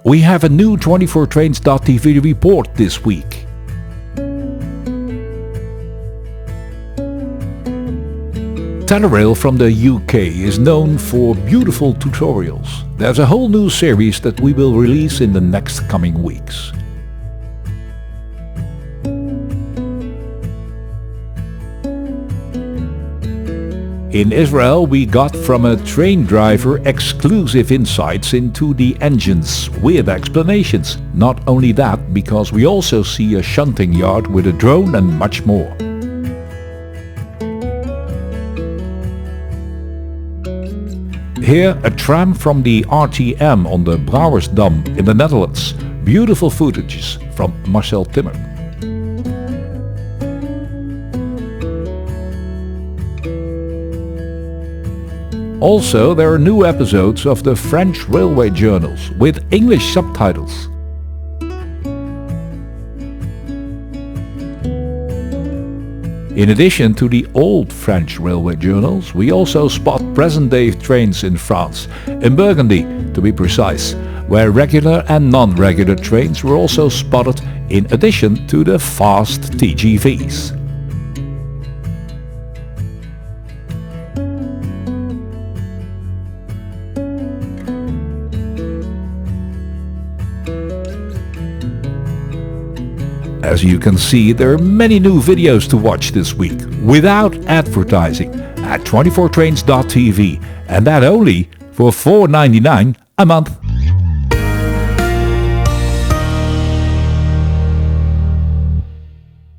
we have a new 24trains.tv report this week. Telerail from the UK is known for beautiful tutorials. There's a whole new series that we will release in the next coming weeks. In Israel, we got from a train driver exclusive insights into the engines with explanations. Not only that, because we also see a shunting yard with a drone and much more. Here, a tram from the RTM on the Brouwersdam in the Netherlands. Beautiful footages from Marcel Timmer. Also, there are new episodes of the French railway journals with English subtitles. In addition to the old French railway journals, we also spot present-day trains in France, in Burgundy to be precise, where regular and non-regular trains were also spotted in addition to the fast TGVs. As you can see, there are many new videos to watch this week, without advertising, at 24trains.tv, and that only for $4.99 a month.